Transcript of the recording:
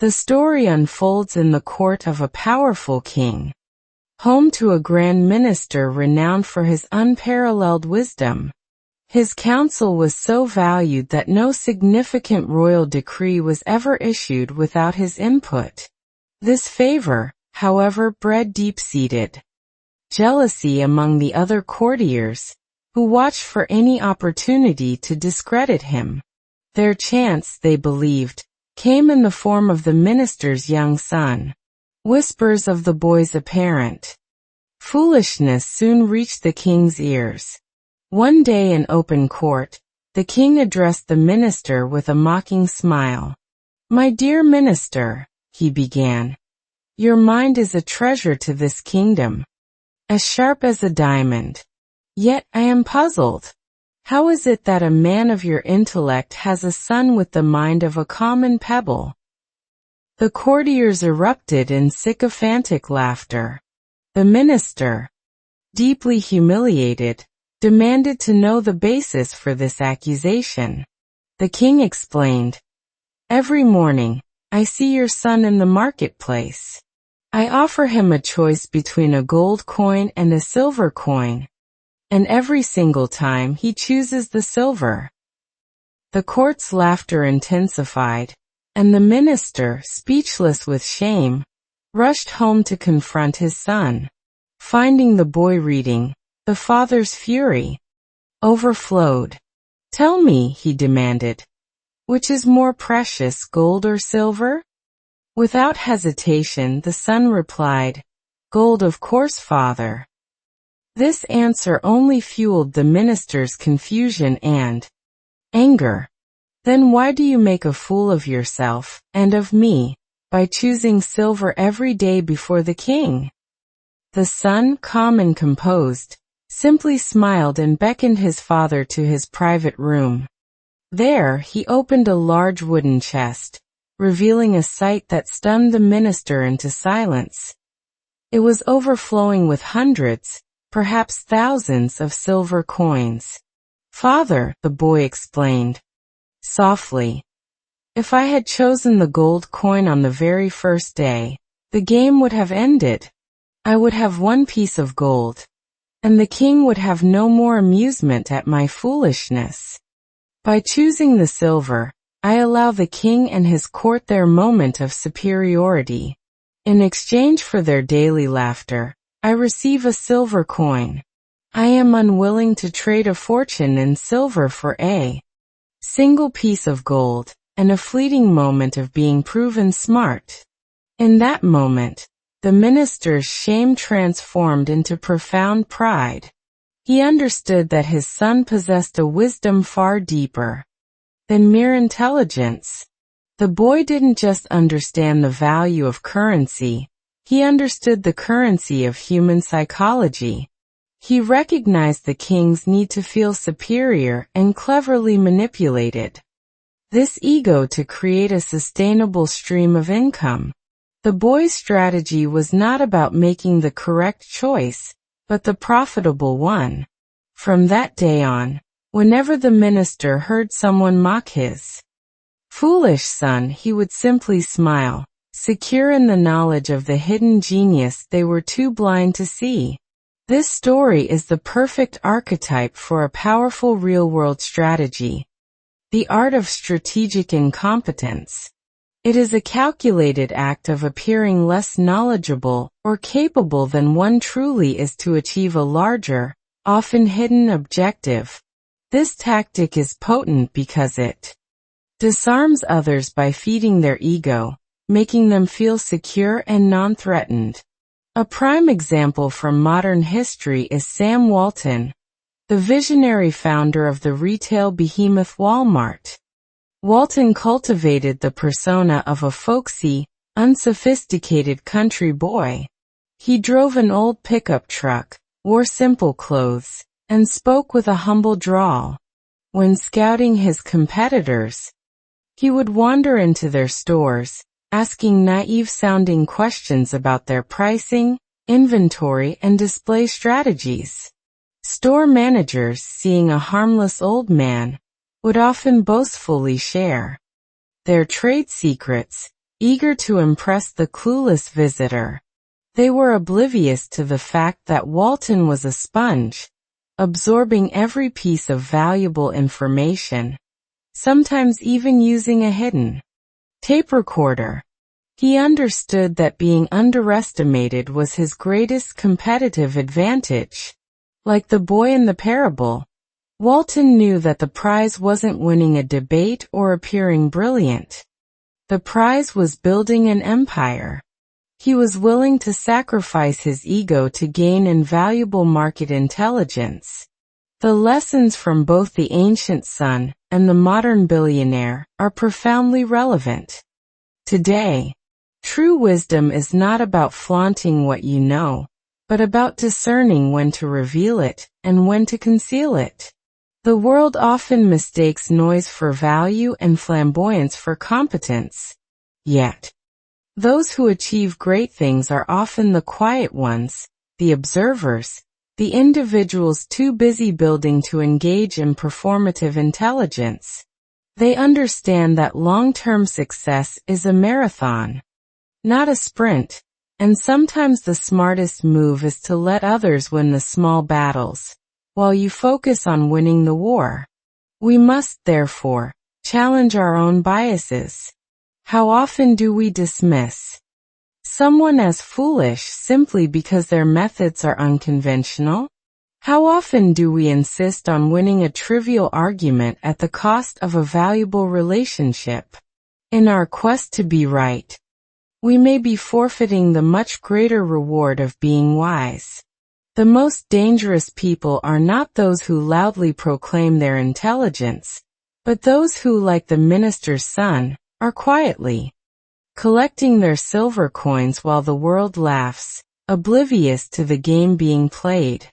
The story unfolds in the court of a powerful king, home to a grand minister renowned for his unparalleled wisdom. His counsel was so valued that no significant royal decree was ever issued without his input. This favor, however, bred deep-seated jealousy among the other courtiers, who watched for any opportunity to discredit him. Their chance, they believed, came in the form of the minister's young son. Whispers of the boy's apparent foolishness soon reached the king's ears. One day in open court, the king addressed the minister with a mocking smile. "My dear minister," he began, "your mind is a treasure to this kingdom, as sharp as a diamond. Yet I am puzzled. How is it that a man of your intellect has a son with the mind of a common pebble?" The courtiers erupted in sycophantic laughter. The minister, deeply humiliated, demanded to know the basis for this accusation. The king explained, "Every morning, I see your son in the marketplace. I offer him a choice between a gold coin and a silver coin, and every single time he chooses the silver." The court's laughter intensified, and the minister, speechless with shame, rushed home to confront his son. Finding the boy reading, the father's fury overflowed. "Tell me," he demanded, "which is more precious, gold or silver?" Without hesitation, the son replied, "Gold, of course, father." This answer only fueled the minister's confusion and anger. "Then why do you make a fool of yourself, and of me, by choosing silver every day before the king?" The son, calm and composed, simply smiled and beckoned his father to his private room. There, he opened a large wooden chest, revealing a sight that stunned the minister into silence. It was overflowing with hundreds, perhaps thousands of silver coins. "Father," the boy explained softly, "if I had chosen the gold coin on the very first day, the game would have ended. I would have one piece of gold, and the king would have no more amusement at my foolishness. By choosing the silver, I allow the king and his court their moment of superiority. In exchange for their daily laughter, I receive a silver coin. I am unwilling to trade a fortune in silver for a single piece of gold, and a fleeting moment of being proven smart." In that moment, the minister's shame transformed into profound pride. He understood that his son possessed a wisdom far deeper than mere intelligence. The boy didn't just understand the value of currency, he understood the currency of human psychology. He recognized the king's need to feel superior and cleverly manipulated this ego to create a sustainable stream of income. The boy's strategy was not about making the correct choice, but the profitable one. From that day on, whenever the minister heard someone mock his foolish son, he would simply smile, secure in the knowledge of the hidden genius they were too blind to see. This story is the perfect archetype for a powerful real-world strategy, the art of strategic incompetence. It is a calculated act of appearing less knowledgeable or capable than one truly is to achieve a larger, often hidden objective. This tactic is potent because it disarms others by feeding their ego, making them feel secure and non-threatened. A prime example from modern history is Sam Walton, the visionary founder of the retail behemoth Walmart. Walton cultivated the persona of a folksy, unsophisticated country boy. He drove an old pickup truck, wore simple clothes, and spoke with a humble drawl. When scouting his competitors, he would wander into their stores, asking naive-sounding questions about their pricing, inventory, and display strategies. Store managers, seeing a harmless old man, would often boastfully share their trade secrets, eager to impress the clueless visitor. They were oblivious to the fact that Walton was a sponge, absorbing every piece of valuable information, sometimes even using a hidden tape recorder. He understood that being underestimated was his greatest competitive advantage. Like the boy in the parable, Walton knew that the prize wasn't winning a debate or appearing brilliant. The prize was building an empire. He was willing to sacrifice his ego to gain invaluable market intelligence. The lessons from both the ancient son and the modern billionaire are profoundly relevant. Today, true wisdom is not about flaunting what you know, but about discerning when to reveal it and when to conceal it. The world often mistakes noise for value and flamboyance for competence. Yet, those who achieve great things are often the quiet ones, the observers, the individuals too busy building to engage in performative intelligence. They understand that long-term success is a marathon, not a sprint, and sometimes the smartest move is to let others win the small battles, while you focus on winning the war. We must, therefore, challenge our own biases. How often do we dismiss someone as foolish simply because their methods are unconventional? How often do we insist on winning a trivial argument at the cost of a valuable relationship? In our quest to be right, we may be forfeiting the much greater reward of being wise. The most dangerous people are not those who loudly proclaim their intelligence, but those who, like the minister's son, are quietly collecting their silver coins while the world laughs, oblivious to the game being played.